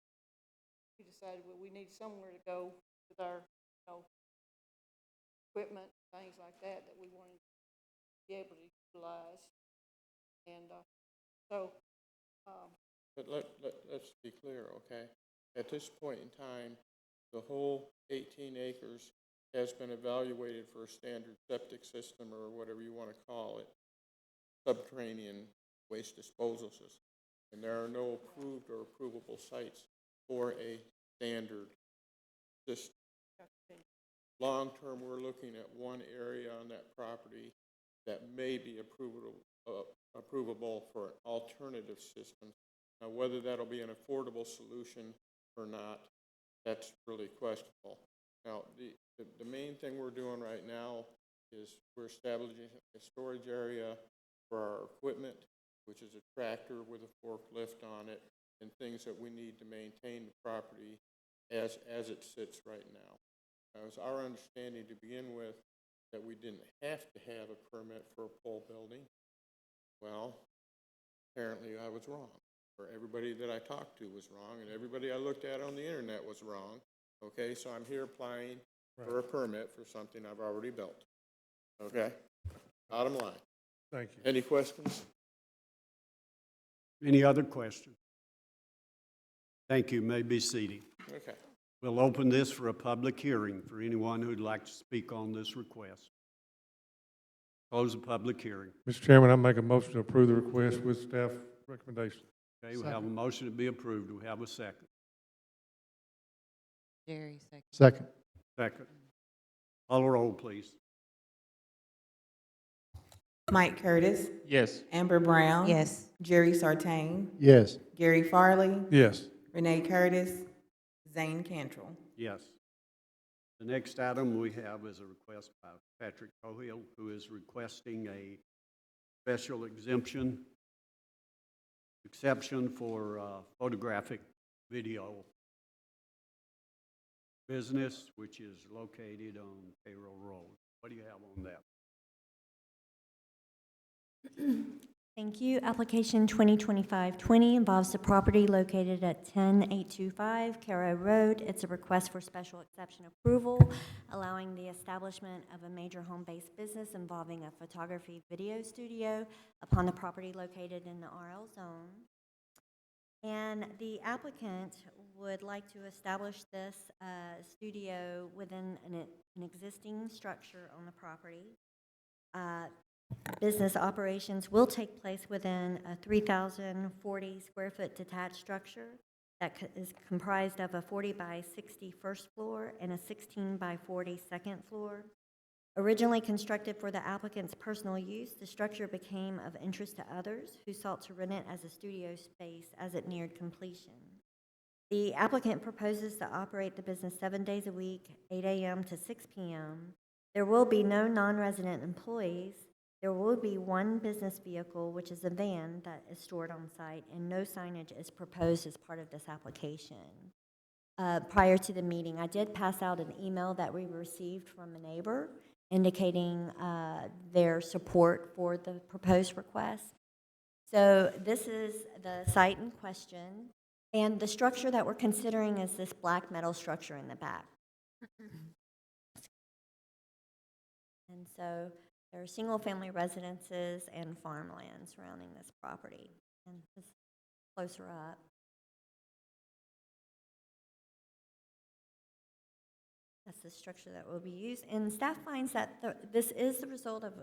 We decided, well, we need somewhere to go with our, equipment, things like that we wanted to be able to utilize. And But let's be clear, okay? At this point in time, the whole 18 acres has been evaluated for a standard septic system or whatever you want to call it, subterranean waste disposal system. And there are no approved or approvable sites for a standard system. Long-term, we're looking at one area on that property that may be approvable for an alternative system. Now, whether that'll be an affordable solution or not, that's really questionable. Now, the main thing we're doing right now is we're establishing a storage area for our equipment, which is a tractor with a forklift on it, and things that we need to maintain the property as it sits right now. It was our understanding to begin with that we didn't have to have a permit for a pole building. Well, apparently I was wrong, or everybody that I talked to was wrong, and everybody I looked at on the internet was wrong. Okay, so I'm here applying for a permit for something I've already built. Okay? Bottom line. Thank you. Any questions? Any other questions? Thank you. May be seated. Okay. We'll open this for a public hearing for anyone who'd like to speak on this request. Close the public hearing. Mr. Chairman, I make a motion to approve the request with staff recommendation. Okay, we have a motion to be approved. Do we have a second? Jerry, second. Second. Second. Call the roll, please. Mike Curtis, Yes. Amber Brown. Yes. Jerry Sartain, Yes. Gary Farley, Yes. Renee Curtis, Zane Cantrell. Yes. The next item we have is a request by Patrick Tohill, who is requesting a special exception for photographic video business, which is located on Payroll Road. What do you have on that? Thank you. Application 2025-20 involves the property located at 10825 Caro Road. It's a request for special exception approval, allowing the establishment of a major home-based business involving a photography video studio upon the property located in the RL zone. And the applicant would like to establish this studio within an existing structure on the property. Business operations will take place within a 3,040 square foot detached structure that is comprised of a 40 by 60 first floor and a 16 by 40 second floor. Originally constructed for the applicant's personal use, the structure became of interest to others who sought to rent it as a studio space as it neared completion. The applicant proposes to operate the business 7 days a week, 8 a.m. to 6 p.m. There will be no non-resident employees. There will be one business vehicle, which is a van that is stored on site, and no signage is proposed as part of this application. Prior to the meeting, I did pass out an email that we received from a neighbor indicating their support for the proposed request. So this is the site in question, and the structure that we're considering is this black metal structure in the back. And so there are single-family residences and farmland surrounding this property. And this closer up. That's the structure that will be used. And staff finds that this is the result of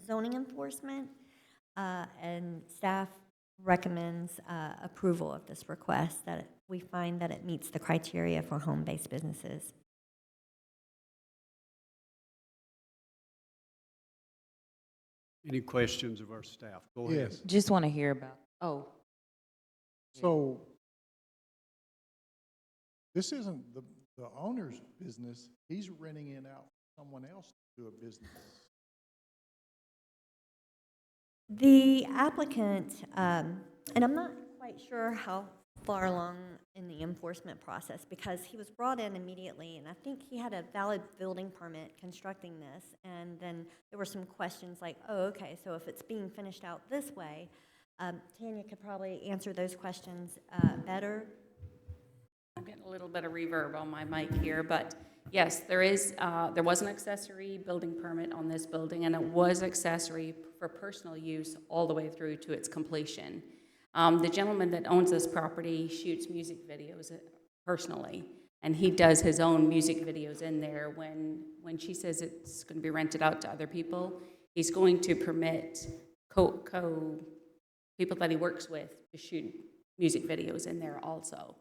zoning enforcement, and staff recommends approval of this request, that we find that it meets the criteria for home-based businesses. Any questions of our staff? Go ahead. Yes. Just want to hear about, oh. So this isn't the owner's business. He's renting it out to someone else to do a business. The applicant, and I'm not quite sure how far along in the enforcement process, because he was brought in immediately, and I think he had a valid building permit constructing this, and then there were some questions like, oh, okay, so if it's being finished out this way, Tanya could probably answer those questions better. I'm getting a little bit of reverb on my mic here, but yes, there was an accessory building permit on this building, and it was accessory for personal use all the way through to its completion. The gentleman that owns this property shoots music videos personally, and he does his own music videos in there. When she says it's going to be rented out to other people, he's going to permit people that he works with to shoot music videos in there also.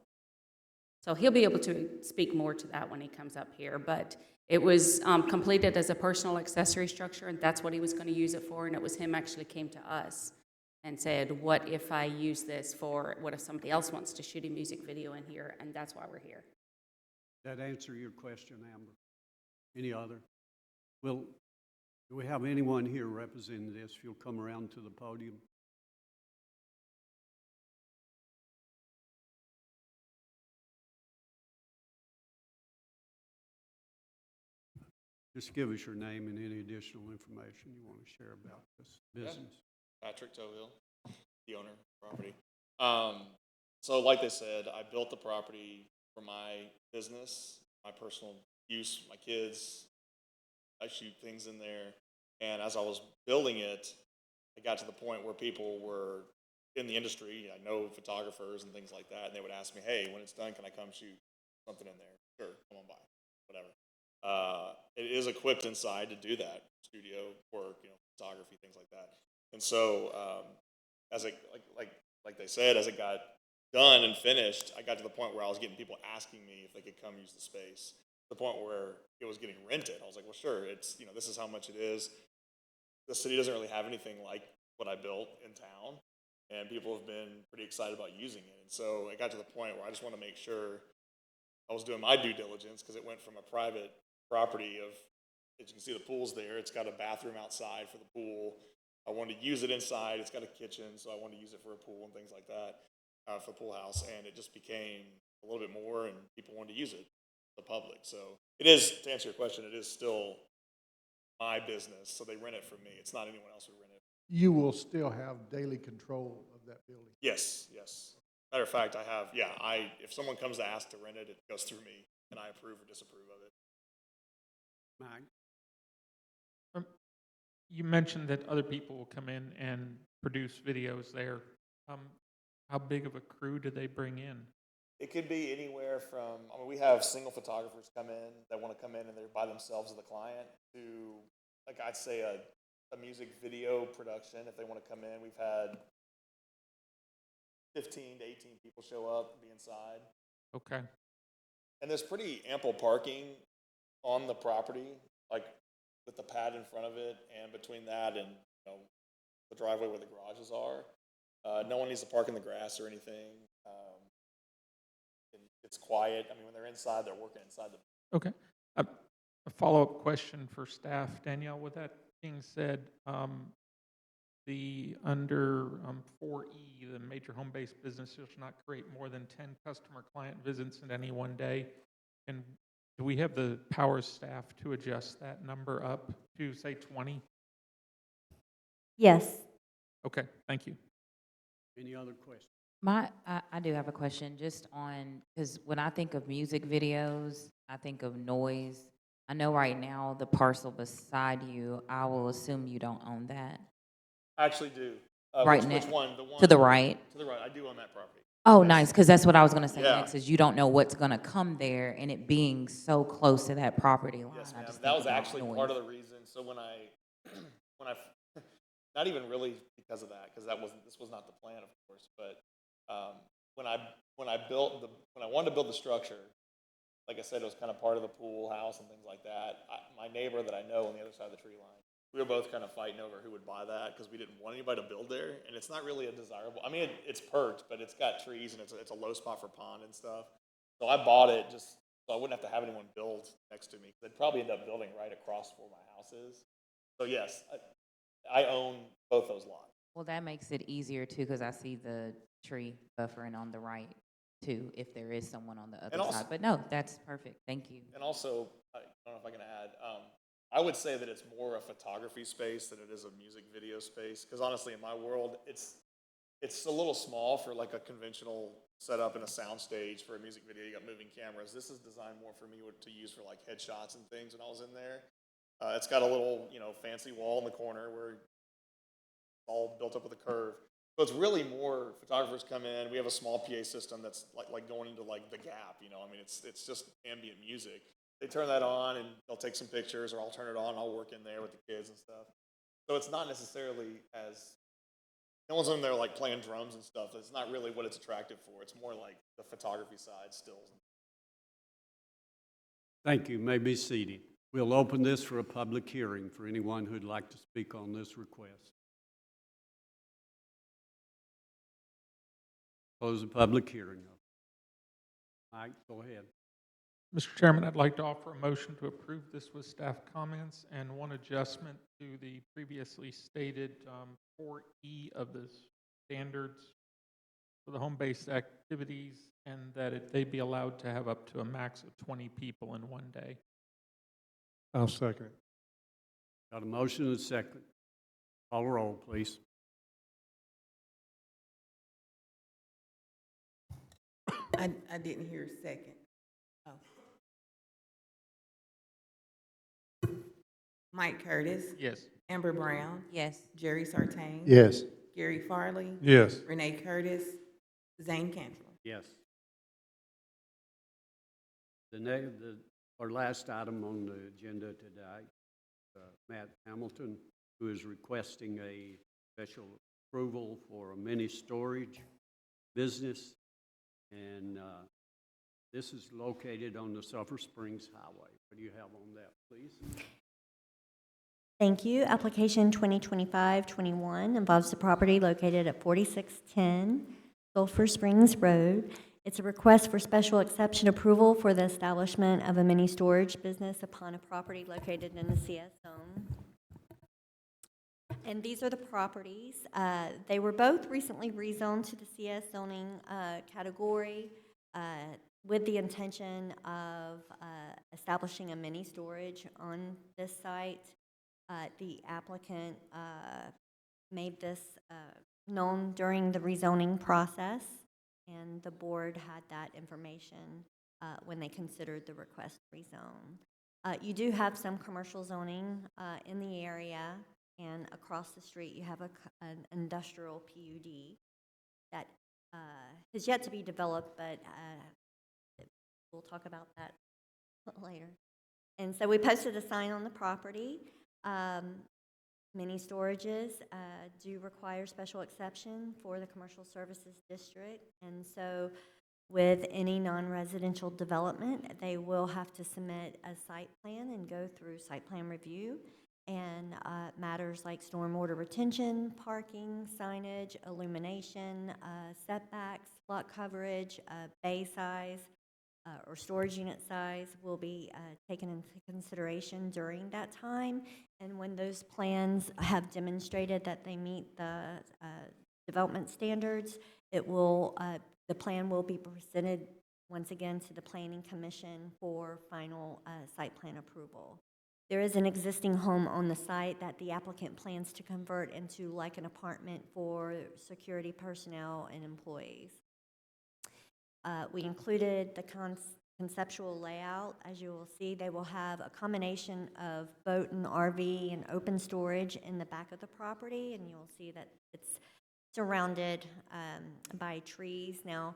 So he'll be able to speak more to that when he comes up here, but it was completed as a personal accessory structure, and that's what he was going to use it for, and it was him actually came to us and said, what if I use this what if somebody else wants to shoot a music video in here, and that's why we're here. That answer your question, Amber? Any other? Well, do we have anyone here representing this? If you'll come around to the podium. Just give us your name and any additional information you want to share about this business. Patrick Tohill, the owner of the property. So like they said, I built the property for my business, my personal use, my kids. I shoot things in there. And as I was building it, I got to the point where people were in the industry. I know photographers and things like that. And they would ask me, hey, when it's done, can I come shoot something in there? Sure, come on by, whatever. It is equipped inside to do that, studio work, photography, things like that. And so, as it like they said, as it got done and finished, I got to the point where I was getting people asking me if they could come use the space. To the point where it was getting rented. I was like, well, sure, it's this is how much it is. The city doesn't really have anything like what I built in town, and people have been pretty excited about using it. And so it got to the point where I just want to make sure I was doing my due diligence, because it went from a private property of, as you can see, the pool's there. It's got a bathroom outside for the pool. I wanted to use it inside. It's got a kitchen, so I wanted to use it for a pool and things like that, for the pool house. And it just became a little bit more, and people wanted to use it, the public. So it is, to answer your question, it is still my business. So they rent it from me. It's not anyone else who rent it. You will still have daily control of that building? Yes, yes. Matter of fact, I have, if someone comes to ask to rent it, it goes through me, and I approve or disapprove of it. Mike? You mentioned that other people will come in and produce videos there. How big of a crew do they bring in? It could be anywhere from, we have single photographers come in that want to come in and they're by themselves as the client, to, like, I'd say a music video production. If they want to come in, we've had 15 to 18 people show up and be inside. Okay. And there's pretty ample parking on the property, like with the pad in front of it, and between that and the driveway where the garages are. No one needs to park in the grass or anything. It's quiet. When they're inside, they're working inside the. Okay. A follow-up question for staff. Danielle, with that being said, the under 4E, the major home-based businesses should not create more than 10 customer-client visits in any one day. And do we have the power staff to adjust that number up to, say, 20? Yes. Okay, thank you. Any other questions? I do have a question just on, because when I think of music videos, I think of noise. I know right now the parcel beside you, I will assume you don't own that. I actually do. Right which now, one? The one to the right. To the right. I do own that property. Oh, Yes. nice, because that's what I was going to say Yeah. next, is you don't know what's going to come there, and it being so close to that property line. Yes, I ma'am. just That think was about actually noise. part of the reason. So when I, not even really because of that, because this was not the plan, of course. But when I wanted to build the structure, like I said, it was kind of part of the pool house and things like that. My neighbor that I know on the other side of the tree line, we were both kind of fighting over who would buy that, because we didn't want anybody to build there, and it's not really a desirable. It's perked, but it's got trees and it's a low spot for pond and stuff. So I bought it just so I wouldn't have to have anyone build next to me. They'd probably end up building right across where my house is. So yes, I own both those lots. Well, that makes it easier, too, because I see the tree buffering on the right, too, if there is someone on the other also- side. But no, that's perfect. Thank you. And also, I don't know if I can add, I would say that it's more a photography space than it is a music video space. Because honestly, in my world, it's a little small for like a conventional setup in a sound stage for a music video. You got moving cameras. This is designed more for me to use for like headshots and things when I was in there. It's got a little, fancy wall in the corner where it's all built up with a curve. So it's really more photographers come in. We have a small PA system that's like going into like the Gap. It's just ambient music. They turn that on and they'll take some pictures, or I'll turn it on and I'll work in there with the kids and stuff. So it's not necessarily no one's in there like playing drums and stuff. It's not really what it's attractive for. It's more like the photography side still. Thank you. You may be seated. We'll open this for a public hearing for anyone who'd like to speak on this request. Close the public hearing. Mike, go ahead. Mr. Chairman, I'd like to offer a motion to approve this with staff comments and one adjustment to the previously stated 4E of the standards for the home-based activities, and that they be allowed to have up to a max of 20 people in one day. I'll second it. Got a motion and a second. Call roll, please. I didn't hear a second. Oh. Mike Curtis. Yes. Amber Brown. Yes. Jerry Sartain. Yes. Gary Farley. Yes. Renee Curtis. Zane Cantrell. Yes. Our last item on the agenda today, Matt Hamilton, who is requesting a special approval for a mini storage business. And this is located on the Sulphur Springs Highway. What do you have on that, please? Thank you. Application 2025-21 involves the property located at 4610 Sulphur Springs Road. It's a request for special exception approval for the establishment of a mini storage business upon a property located in the CS zone. And these are the properties. They were both recently rezoned to the CS zoning category with the intention of establishing a mini storage on this site. The applicant made this known during the rezoning process, and the board had that information when they considered the request to rezone. You do have some commercial zoning in the area, and across the street you have an industrial PUD that has yet to be developed, but we'll talk about that later. And so we posted a sign on the property. Mini storages do require special exception for the commercial services district, and so with any non-residential development, they will have to submit a site plan and go through site plan review, and matters like stormwater retention, parking, signage, illumination, setbacks, lot coverage, bay size, or storage unit size will be taken into consideration during that time. And when those plans have demonstrated that they meet the development standards, the plan will be presented once again to the Planning Commission for final site plan approval. There is an existing home on the site that the applicant plans to convert into like an apartment for security personnel and employees. We included the conceptual layout. As you will see, they will have a combination of boat and RV and open storage in the back of the property, and you'll see that it's surrounded by trees. Now,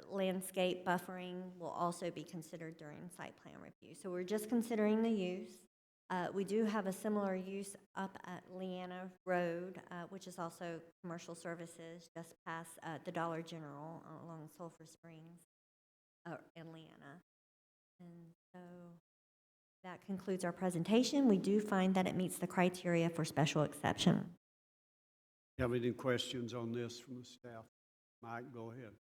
landscape buffering will also be considered during site plan review. So we're just considering the use. We do have a similar use up at Leanna Road, which is also commercial services, just past the Dollar General along Sulphur Springs in Leanna. And so that concludes our presentation. We do find that it meets the criteria for special exception. Have any questions on this from the staff? Mike, go ahead.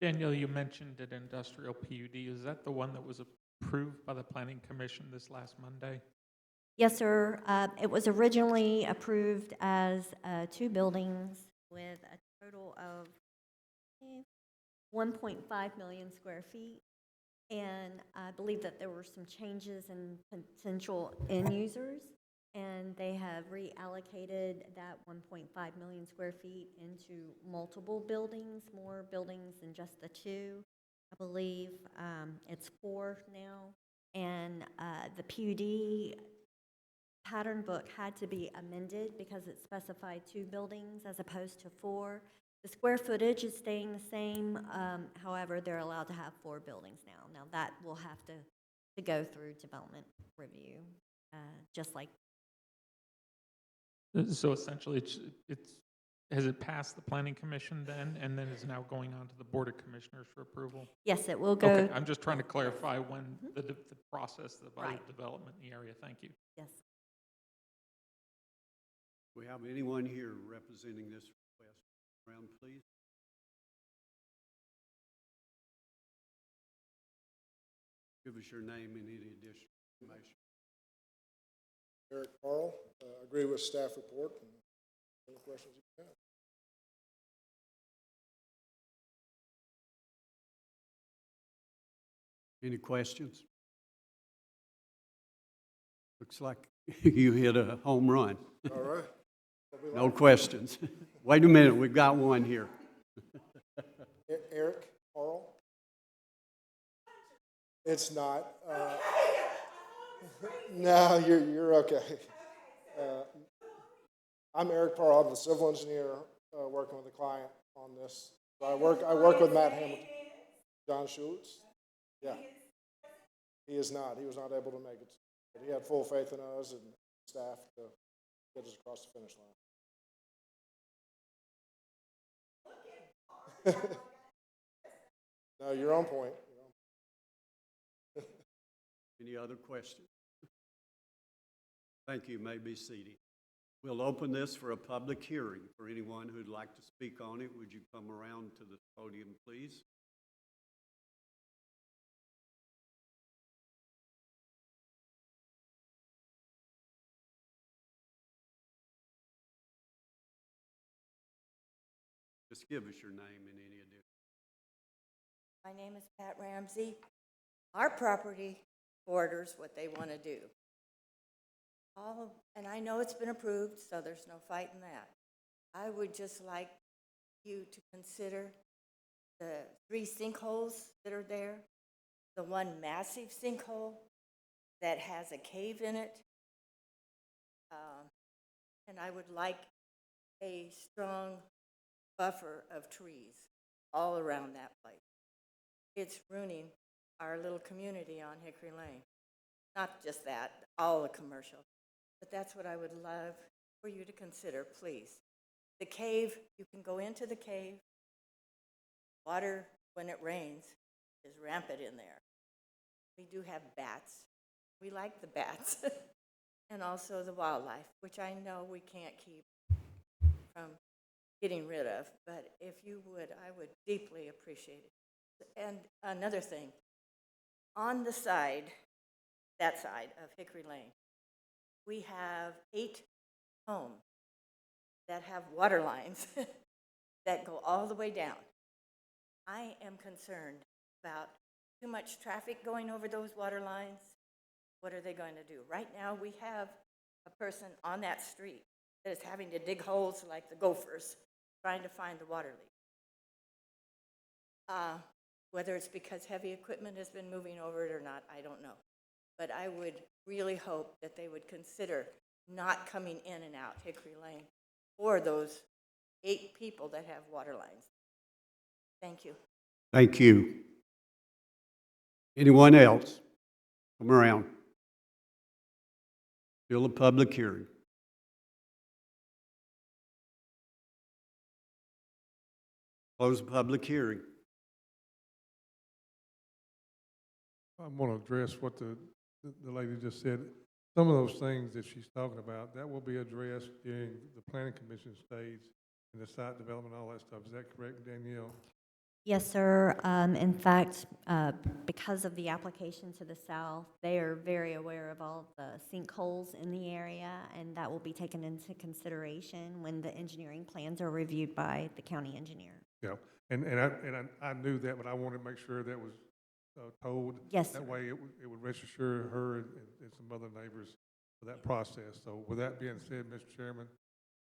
Daniel, you mentioned an industrial PUD. Is that the one that was approved by the Planning Commission this last Monday? Yes, sir. It was originally approved as 2 buildings with a total of 1.5 million square feet. And I believe that there were some changes in potential end users, and they have reallocated that 1.5 million square feet into multiple buildings, more buildings than just the 2. I believe it's 4 now, and the PUD pattern book had to be amended because it specified 2 buildings as opposed to 4. The square footage is staying the same. However, they're allowed to have 4 buildings now. Now that will have to go through development review, just like. So essentially, has it passed the Planning Commission then, and then is now going on to the Board of Commissioners for approval? Yes, it will go. Okay, I'm just trying to clarify when the process, the development in the area. Thank you. Yes. Do we have anyone here representing this request? Round, please. Give us your name and any additional information. Eric Carl, agree with staff report and any questions you have. Any questions? Looks like you hit a home run. All right. No questions. Wait a minute, we've got one here. Eric Carl? It's not. No, you're okay. I'm Eric Parle. I'm the civil engineer working with the client on this. So I work with Matt Hamilton. John Schultz? Yeah. He is not. He was not able to make it. But he had full faith in us and staff to get us across the finish line. No, you're on point. Any other questions? Thank you. You may be seated. We'll open this for a public hearing. For anyone who'd like to speak on it, would you come around to the podium, please? Just give us your name and any additional. My name is Pat Ramsey. Our property borders what they want to do. And I know it's been approved, so there's no fight in that. I would just like you to consider the 3 sinkholes that are there, the one massive sinkhole that has a cave in it, and I would like a strong buffer of trees all around that place. It's ruining our little community on Hickory Lane. Not just that, all the commercial. But that's what I would love for you to consider, please. The cave, you can go into the cave. Water, when it rains, is rampant in there. We do have bats. We like the bats. And also the wildlife, which I know we can't keep from getting rid of. But if you would, I would deeply appreciate it. And another thing, on the side, that side of Hickory Lane, we have 8 homes that have water lines that go all the way down. I am concerned about too much traffic going over those water lines. What are they going to do? Right now, we have a person on that street that is having to dig holes like the gophers, trying to find the water leak. Whether it's because heavy equipment has been moving over it or not, I don't know. But I would really hope that they would consider not coming in and out Hickory Lane for those 8 people that have water lines. Thank you. Thank you. Anyone else? Come around. Still a public hearing. Close the public hearing. I want to address what the lady just said. Some of those things that she's talking about, that will be addressed during the planning commission stage and the site development, all that stuff. Is that correct, Danielle? Yes, sir. In fact, because of the application to the south, they are very aware of all the sinkholes in the area, and that will be taken into consideration when the engineering plans are reviewed by the county engineer. Yeah, and I knew that, but I wanted to make sure that was told. Yes, That sir. way it would rest assure her and some other neighbors for that process. So with that being said, Mr. Chairman,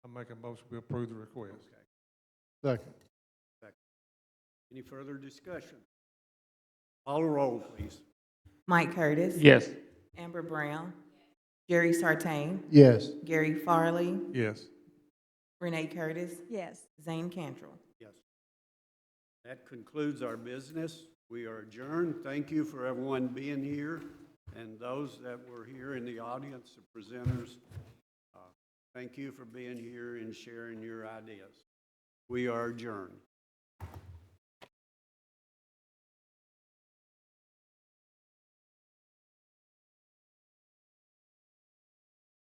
I make a motion to approve the request. Okay. Second. Any further discussion? Call a roll, please. Mike Curtis. Yes. Amber Brown. Jerry Sartain. Yes. Gary Farley. Yes. Renee Curtis. Yes. Zane Cantrell. Yes. That concludes our business. We are adjourned. Thank you for everyone being here, and those that were here in the audience, the presenters, thank you for being here and sharing your ideas. We are adjourned.